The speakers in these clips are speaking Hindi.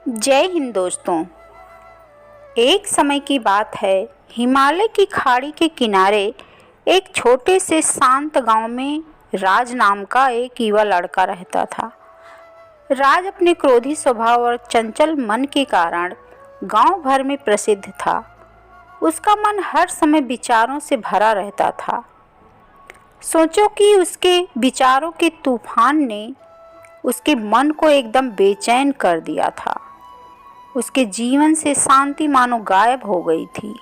जय हिंद दोस्तों। एक समय की बात है, हिमालय की खाड़ी के किनारे एक छोटे से शांत गांव में राज नाम का एक युवा लड़का रहता था। राज अपने क्रोधी स्वभाव और चंचल मन के कारण गांव भर में प्रसिद्ध था। उसका मन हर समय विचारों से भरा रहता था। सोचो कि उसके विचारों के तूफान ने उसके मन को एकदम बेचैन कर दिया था। उसके जीवन से शांति मानो गायब हो गई थी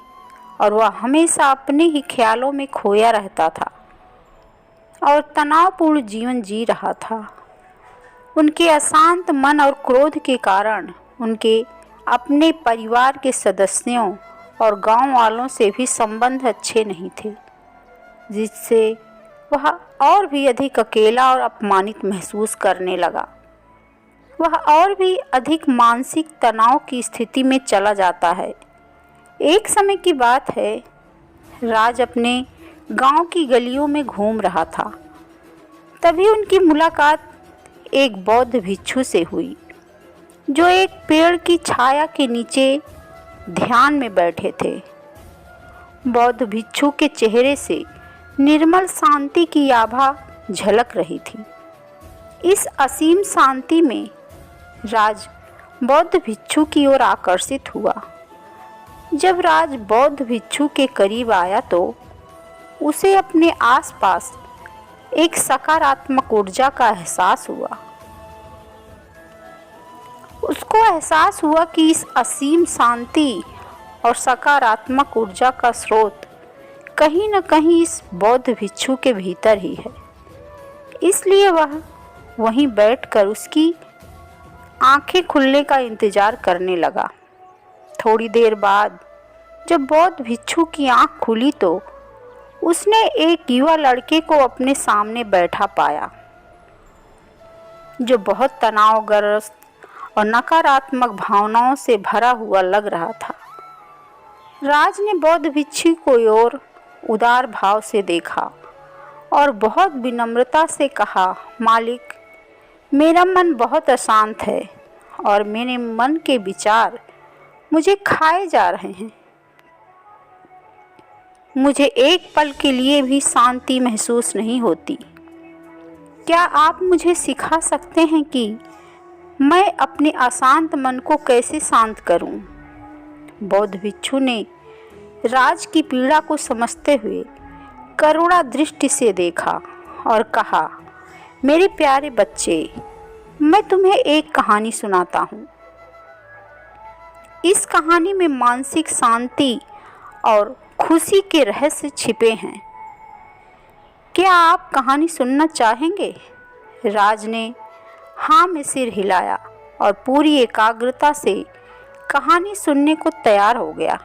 और वह हमेशा अपने ही ख्यालों में खोया रहता था और तनावपूर्ण जीवन जी रहा था। उनके अशांत मन और क्रोध के कारण उनके अपने परिवार के सदस्यों और गांव वालों से भी संबंध अच्छे नहीं थे, जिससे वह और भी अधिक अकेला और अपमानित महसूस करने लगा। वह और भी अधिक मानसिक तनाव की स्थिति में चला जाता है। एक समय की बात है, राज अपने गांव की गलियों में घूम रहा था। तभी उनकी मुलाकात एक बौद्ध भिक्षु से हुई, जो एक पेड़ की छाया के नीचे ध्यान में बैठे थे। बौद्ध भिक्षु के चेहरे से निर्मल शांति की आभा झलक रही थी। इस असीम शांति में राज बौद्ध भिक्षु की ओर आकर्षित हुआ। जब राज बौद्ध भिक्षु के करीब आया तो उसे अपने आसपास एक सकारात्मक ऊर्जा का एहसास हुआ। उसको एहसास हुआ कि इस असीम शांति और सकारात्मक ऊर्जा का स्रोत कहीं न कहीं इस बौद्ध भिक्षु के भीतर ही है। इसलिए वह वहीं बैठकर उसकी आंखें खुलने का इंतजार करने लगा। थोड़ी देर बाद जब बौद्ध भिक्षु की आंख खुली तो उसने एक युवा लड़के को अपने सामने बैठा पाया, जो बहुत तनावग्रस्त और नकारात्मक भावनाओं से भरा हुआ लग रहा था। राज ने बौद्ध भिक्षु को ओर उदार भाव से देखा और बहुत विनम्रता से कहा, मालिक, मेरा मन बहुत अशांत है और मेरे मन के विचार मुझे खाए जा रहे हैं। मुझे एक पल के लिए भी शांति महसूस नहीं होती। क्या आप मुझे सिखा सकते हैं कि मैं अपने अशांत मन को कैसे शांत करूं? बौद्ध भिक्षु ने राज की पीड़ा को समझते हुए करुणा दृष्टि से देखा और कहा, मेरे प्यारे बच्चे, मैं तुम्हें एक कहानी सुनाता हूँ। इस कहानी में मानसिक शांति और खुशी के रहस्य छिपे हैं। क्या आप कहानी सुनना चाहेंगे? राज ने हाँ में सिर हिलाया और पूरी एकाग्रता से कहानी सुनने को तैयार हो गया।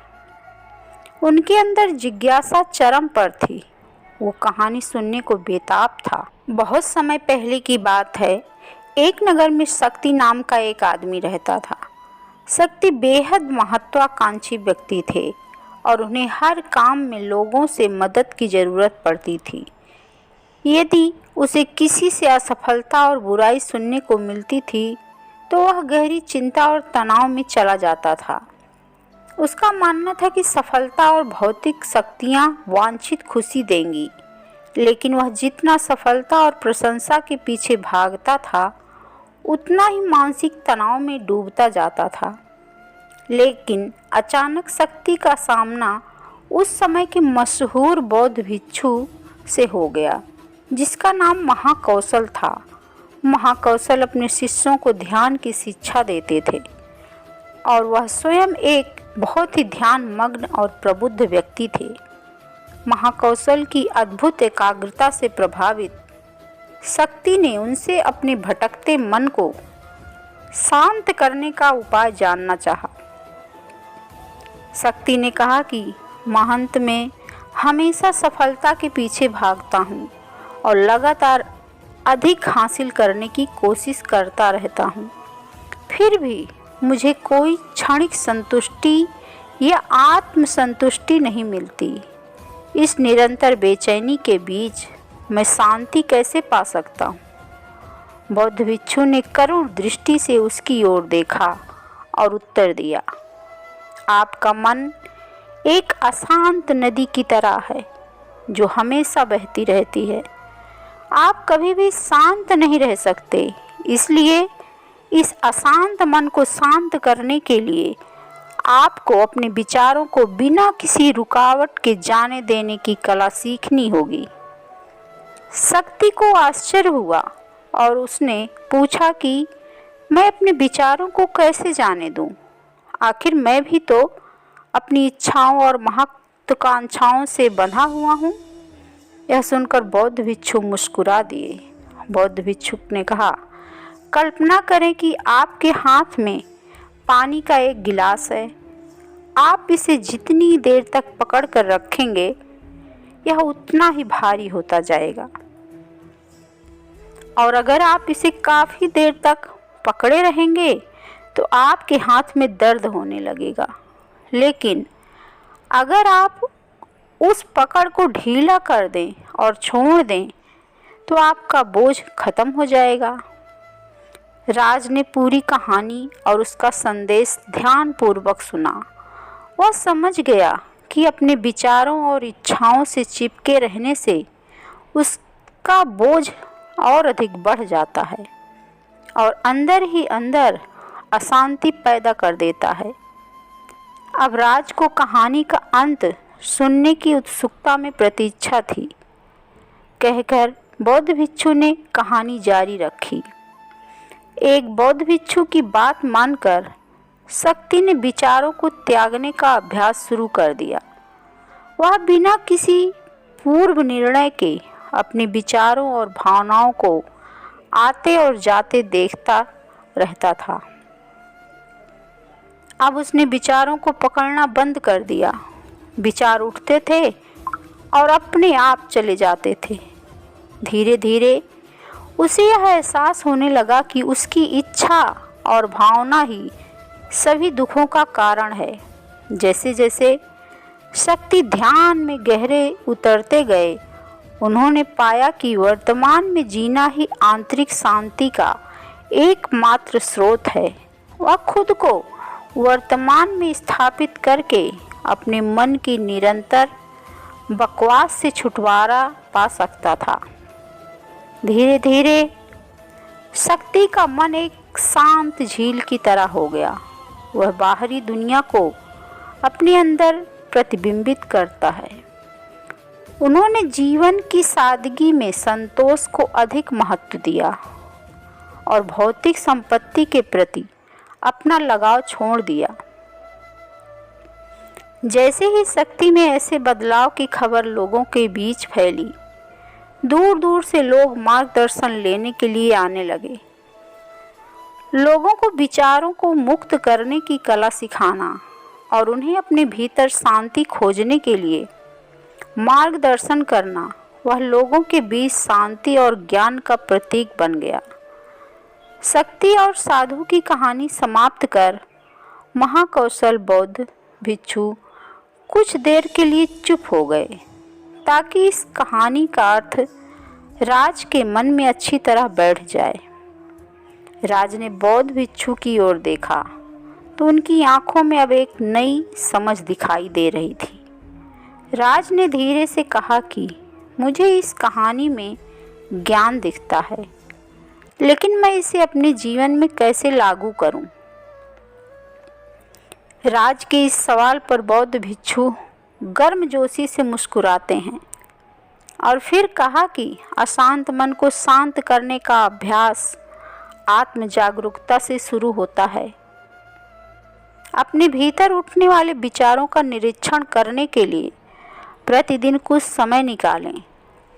उनके अंदर जिज्ञासा चरम पर थी। वो कहानी सुनने को बेताब था। बहुत समय पहले की बात है, एक नगर में शक्ति नाम का एक आदमी रहता था। शक्ति बेहद महत्वाकांक्षी व्यक्ति थे और उन्हें हर काम में लोगों से मदद की ज़रूरत पड़ती थी। यदि उसे किसी से असफलता और बुराई सुनने को मिलती थी तो वह गहरी चिंता और तनाव में चला जाता था। उसका मानना था कि सफलता और भौतिक शक्तियाँ वांछित खुशी देंगी, लेकिन वह जितना सफलता और प्रशंसा के पीछे भागता था उतना ही मानसिक तनाव में डूबता जाता था। लेकिन अचानक शक्ति का सामना उस समय के मशहूर बौद्ध भिक्षु से हो गया, जिसका नाम महाकौशल था। महाकौशल अपने शिष्यों को ध्यान की शिक्षा देते थे और वह स्वयं एक बहुत ही ध्यान मग्न और प्रबुद्ध व्यक्ति थे। महाकौशल की अद्भुत एकाग्रता से प्रभावित शक्ति ने उनसे अपने भटकते मन को शांत करने का उपाय जानना चाहा। शक्ति ने कहा कि महंत, मैं हमेशा सफलता के पीछे भागता हूँ और लगातार अधिक हासिल करने की कोशिश करता रहता हूँ, फिर भी मुझे कोई क्षणिक संतुष्टि या आत्मसंतुष्टि नहीं मिलती। इस निरंतर बेचैनी के बीच मैं शांति कैसे पा सकता हूँ? बौद्ध भिक्षु ने करुण दृष्टि से उसकी ओर देखा और उत्तर दिया, आपका मन एक अशांत नदी की तरह है जो हमेशा बहती रहती है। आप कभी भी शांत नहीं रह सकते। इसलिए इस अशांत मन को शांत करने के लिए आपको अपने विचारों को बिना किसी रुकावट के जाने देने की कला सीखनी होगी। शक्ति को आश्चर्य हुआ और उसने पूछा कि मैं अपने विचारों को कैसे जाने दूं? आखिर मैं भी तो अपनी इच्छाओं और महत्वाकांक्षाओं से बंधा हुआ हूँ। यह सुनकर बौद्ध भिक्षु मुस्कुरा दिए। बौद्ध भिक्षुक ने कहा, कल्पना करें कि आपके हाथ में पानी का एक गिलास है। आप इसे जितनी देर तक पकड़ कर रखेंगे, यह उतना ही भारी होता जाएगा। और अगर आप इसे काफ़ी देर तक पकड़े रहेंगे तो आपके हाथ में दर्द होने लगेगा। लेकिन अगर आप उस पकड़ को ढीला कर दें और छोड़ दें तो आपका बोझ खत्म हो जाएगा। राज ने पूरी कहानी और उसका संदेश ध्यानपूर्वक सुना। वह समझ गया कि अपने विचारों और इच्छाओं से चिपके रहने से उसका बोझ और अधिक बढ़ जाता है और अंदर ही अंदर अशांति पैदा कर देता है। अब राज को कहानी का अंत सुनने की उत्सुकता में प्रतीक्षा थी। कहकर बौद्ध भिक्षु ने कहानी जारी रखी। एक बौद्ध भिक्षु की बात मानकर शक्ति ने विचारों को त्यागने का अभ्यास शुरू कर दिया। वह बिना किसी पूर्व निर्णय के अपने विचारों और भावनाओं को आते और जाते देखता रहता था। अब उसने विचारों को पकड़ना बंद कर दिया। विचार उठते थे और अपने आप चले जाते थे। धीरे धीरे उसे यह एहसास होने लगा कि उसकी इच्छा और भावना ही सभी दुखों का कारण है। जैसे जैसे शक्ति ध्यान में गहरे उतरते गए, उन्होंने पाया कि वर्तमान में जीना ही आंतरिक शांति का एकमात्र स्रोत है। वह खुद को वर्तमान में स्थापित करके अपने मन की निरंतर बकवास से छुटकारा पा सकता था। धीरे धीरे शक्ति का मन एक शांत झील की तरह हो गया। वह बाहरी दुनिया को अपने अंदर प्रतिबिंबित करता है। उन्होंने जीवन की सादगी में संतोष को अधिक महत्व दिया और भौतिक संपत्ति के प्रति अपना लगाव छोड़ दिया। जैसे ही शक्ति में ऐसे बदलाव की खबर लोगों के बीच फैली, दूर दूर से लोग मार्गदर्शन लेने के लिए आने लगे। लोगों को विचारों को मुक्त करने की कला सिखाना और उन्हें अपने भीतर शांति खोजने के लिए मार्गदर्शन करना, वह लोगों के बीच शांति और ज्ञान का प्रतीक बन गया। शक्ति और साधु की कहानी समाप्त कर महाकौशल बौद्ध भिक्षु कुछ देर के लिए चुप हो गए ताकि इस कहानी का अर्थ राज के मन में अच्छी तरह बैठ जाए। राज ने बौद्ध भिक्षु की ओर देखा तो उनकी आंखों में अब एक नई समझ दिखाई दे रही थी। राज ने धीरे से कहा कि मुझे इस कहानी में ज्ञान दिखता है, लेकिन मैं इसे अपने जीवन में कैसे लागू करूं? राज के इस सवाल पर बौद्ध भिक्षु गर्मजोशी से मुस्कुराते हैं और फिर कहा कि अशांत मन को शांत करने का अभ्यास आत्म जागरूकता से शुरू होता है। अपने भीतर उठने वाले विचारों का निरीक्षण करने के लिए प्रतिदिन कुछ समय निकालें।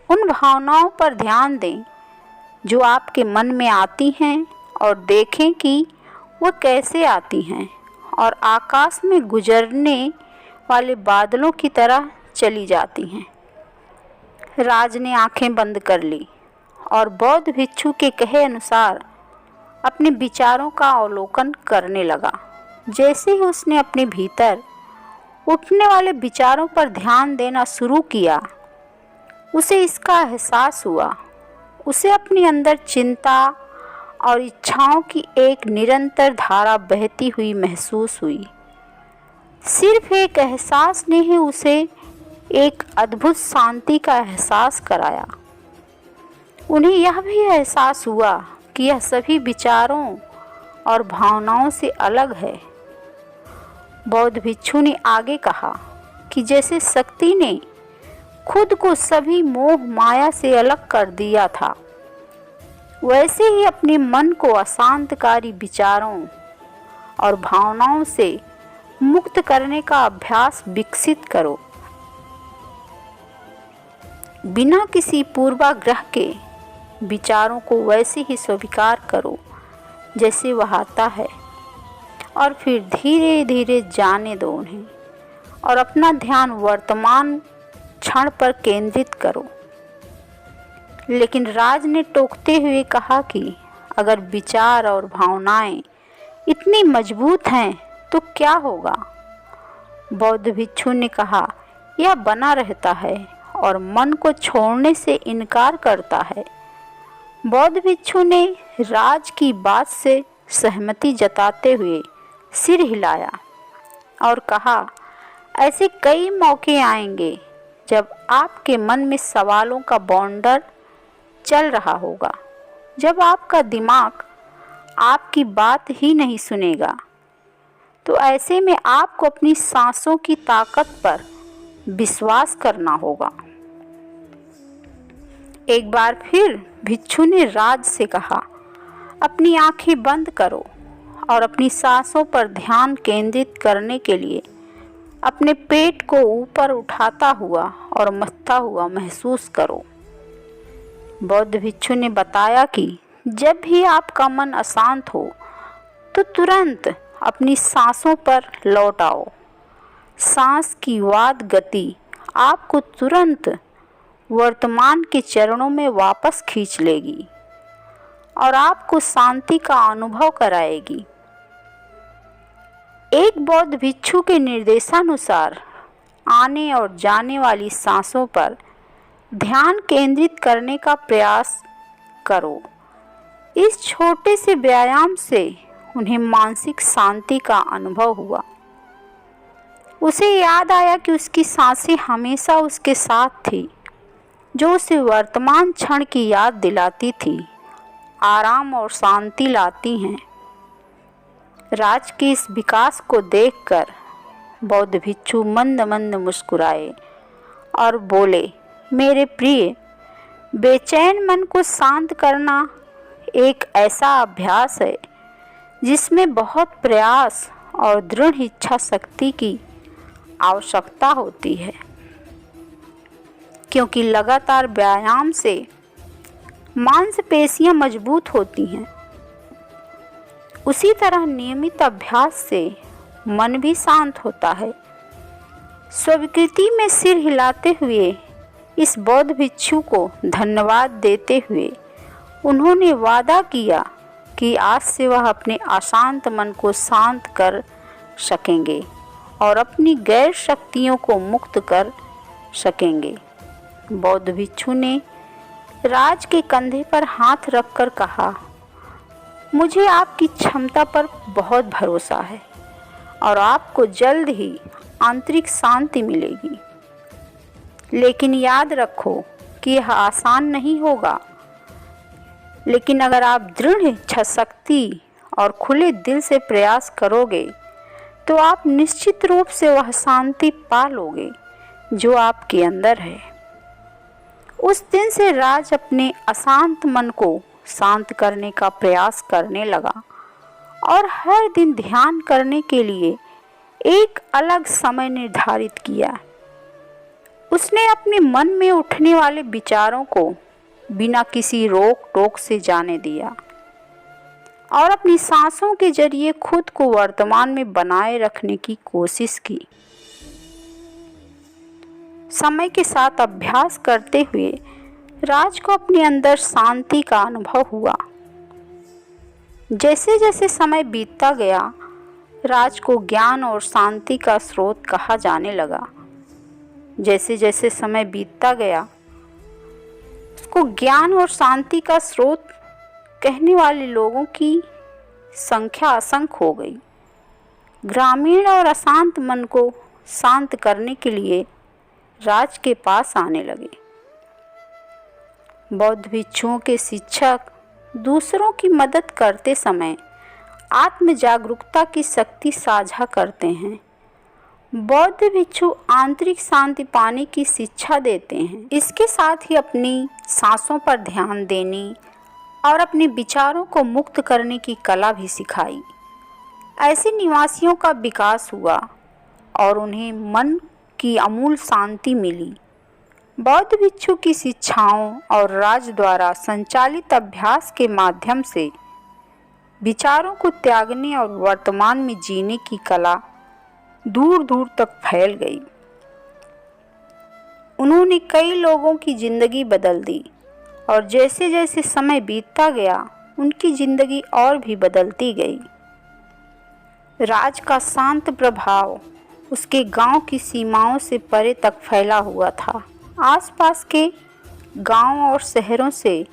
उन भावनाओं पर ध्यान दें जो आपके मन में आती हैं और देखें कि वह कैसे आती हैं और आकाश में गुजरने वाले बादलों की तरह चली जाती हैं। राज ने आंखें बंद कर ली और बौद्ध भिक्षु के कहे अनुसार अपने विचारों का अवलोकन करने लगा। जैसे ही उसने अपने भीतर उठने वाले विचारों पर ध्यान देना शुरू किया, उसे इसका एहसास हुआ। उसे अपने अंदर चिंता और इच्छाओं की एक निरंतर धारा बहती हुई महसूस हुई। सिर्फ एक एहसास ने ही उसे एक अद्भुत शांति का एहसास कराया। उन्हें यह भी एहसास हुआ कि यह सभी विचारों और भावनाओं से अलग है। बौद्ध भिक्षु ने आगे कहा कि जैसे शक्ति ने खुद को सभी मोह माया से अलग कर दिया था, वैसे ही अपने मन को अशांतकारी विचारों और भावनाओं से मुक्त करने का अभ्यास विकसित करो। बिना किसी पूर्वाग्रह के विचारों को वैसे ही स्वीकार करो जैसे वह आता है, और फिर धीरे धीरे जाने दो उन्हें और अपना ध्यान वर्तमान क्षण पर केंद्रित करो। लेकिन राज ने टोकते हुए कहा कि अगर विचार और भावनाएं इतनी मजबूत हैं तो क्या होगा? बौद्ध भिक्षु ने कहा, यह बना रहता है और मन को छोड़ने से इनकार करता है। बौद्ध भिक्षु ने राज की बात से सहमति जताते हुए सिर हिलाया और कहा, ऐसे कई मौके आएंगे जब आपके मन में सवालों का बौंडर चल रहा होगा, जब आपका दिमाग आपकी बात ही नहीं सुनेगा। तो ऐसे में आपको अपनी सांसों की ताकत पर विश्वास करना होगा। एक बार फिर भिक्षु ने राज से कहा, अपनी आंखें बंद करो और अपनी सांसों पर ध्यान केंद्रित करने के लिए अपने पेट को ऊपर उठाता हुआ और मथता हुआ महसूस करो। बौद्ध भिक्षु ने बताया कि जब भी आपका मन अशांत हो तो तुरंत अपनी सांसों पर लौट आओ। सांस की वाद गति आपको तुरंत वर्तमान के चरणों में वापस खींच लेगी और आपको शांति का अनुभव कराएगी। एक बौद्ध भिक्षु के निर्देशानुसार आने और जाने वाली सांसों पर ध्यान केंद्रित करने का प्रयास करो। इस छोटे से व्यायाम से उन्हें मानसिक शांति का अनुभव हुआ। उसे याद आया कि उसकी सांसें हमेशा उसके साथ थी, जो उसे वर्तमान क्षण की याद दिलाती थी, आराम और शांति लाती हैं। राज के इस विकास को देखकर बौद्ध भिक्षु मंद मंद मुस्कुराए और बोले, मेरे प्रिय, बेचैन मन को शांत करना एक ऐसा अभ्यास है जिसमें बहुत प्रयास और दृढ़ इच्छा शक्ति की आवश्यकता होती है, क्योंकि लगातार व्यायाम से मांसपेशियां मजबूत होती हैं। उसी तरह नियमित अभ्यास से मन भी शांत होता है। स्वीकृति में सिर हिलाते हुए इस बौद्ध भिक्षु को धन्यवाद देते हुए उन्होंने वादा किया कि आज से वह अपने अशांत मन को शांत कर सकेंगे और अपनी गैर शक्तियों को मुक्त कर सकेंगे। बौद्ध भिक्षु ने राज के कंधे पर हाथ रखकर कहा, मुझे आपकी क्षमता पर बहुत भरोसा है और आपको जल्द ही आंतरिक शांति मिलेगी। लेकिन याद रखो कि यह आसान नहीं होगा, लेकिन अगर आप दृढ़ इच्छा शक्ति और खुले दिल से प्रयास करोगे तो आप निश्चित रूप से वह शांति पा लोगे जो आपके अंदर है। उस दिन से राज अपने अशांत मन को शांत करने का प्रयास करने लगा और हर दिन ध्यान करने के लिए एक अलग समय निर्धारित किया। उसने अपने मन में उठने वाले विचारों को बिना किसी रोक टोक से जाने दिया और अपनी सांसों के जरिए खुद को वर्तमान में बनाए रखने की कोशिश की। समय के साथ अभ्यास करते हुए राज को अपने अंदर शांति का अनुभव हुआ। जैसे जैसे समय बीतता गया, राज को ज्ञान और शांति का स्रोत कहा जाने लगा। जैसे जैसे समय बीतता गया, उसको ज्ञान और शांति का स्रोत कहने वाले लोगों की संख्या असंख्य हो गई। ग्रामीण और अशांत मन को शांत करने के लिए राज के पास आने लगे। बौद्ध भिक्षुओं के शिक्षक दूसरों की मदद करते समय आत्म जागरूकता की शक्ति साझा करते हैं। बौद्ध भिक्षु आंतरिक शांति पाने की शिक्षा देते हैं। इसके साथ ही अपनी सांसों पर ध्यान देने और अपने विचारों को मुक्त करने की कला भी सिखाई। ऐसे निवासियों का विकास हुआ और उन्हें मन की अमूल शांति मिली। बौद्ध भिक्षु की शिक्षाओं और राज द्वारा संचालित अभ्यास के माध्यम से विचारों को त्यागने और वर्तमान में जीने की कला दूर दूर तक फैल गई। उन्होंने कई लोगों की जिंदगी बदल दी और जैसे जैसे समय बीतता गया उनकी जिंदगी और भी बदलती गई। राज का शांत प्रभाव उसके गांव की सीमाओं से परे तक फैला हुआ था। आसपास के गांव और शहरों से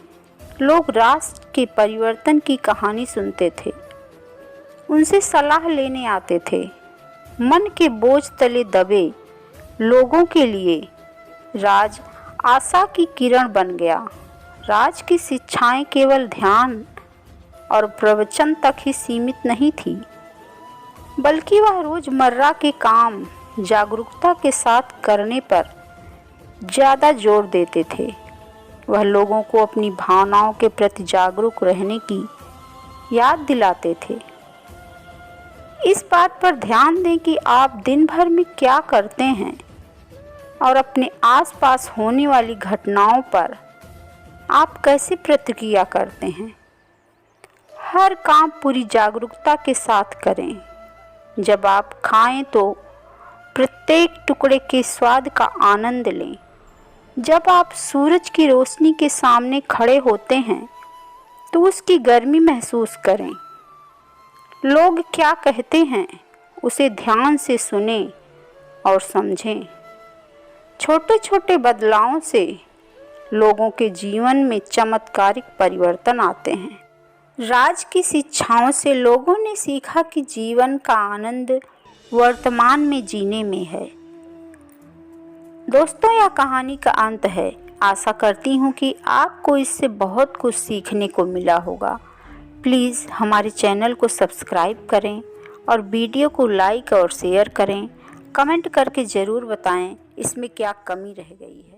लोग राष्ट्र के परिवर्तन की कहानी सुनते थे, उनसे सलाह लेने आते थे। मन के बोझ तले दबे लोगों के लिए राज आशा की किरण बन गया। राज की शिक्षाएं केवल ध्यान और प्रवचन तक ही सीमित नहीं थी, बल्कि वह रोजमर्रा के काम जागरूकता के साथ करने पर ज़्यादा जोर देते थे। वह लोगों को अपनी भावनाओं के प्रति जागरूक रहने की याद दिलाते थे। इस बात पर ध्यान दें कि आप दिन भर में क्या करते हैं और अपने आसपास होने वाली घटनाओं पर आप कैसे प्रतिक्रिया करते हैं। हर काम पूरी जागरूकता के साथ करें। जब आप खाएं तो प्रत्येक टुकड़े के स्वाद का आनंद लें। जब आप सूरज की रोशनी के सामने खड़े होते हैं तो उसकी गर्मी महसूस करें। लोग क्या कहते हैं उसे ध्यान से सुनें और समझें। छोटे छोटे बदलावों से लोगों के जीवन में चमत्कारिक परिवर्तन आते हैं। राज की शिक्षाओं से लोगों ने सीखा कि जीवन का आनंद वर्तमान में जीने में है। दोस्तों, यह कहानी का अंत है। आशा करती हूँ कि आपको इससे बहुत कुछ सीखने को मिला होगा। प्लीज़ हमारे चैनल को सब्सक्राइब करें और वीडियो को लाइक और शेयर करें। कमेंट करके ज़रूर बताएं इसमें क्या कमी रह गई है।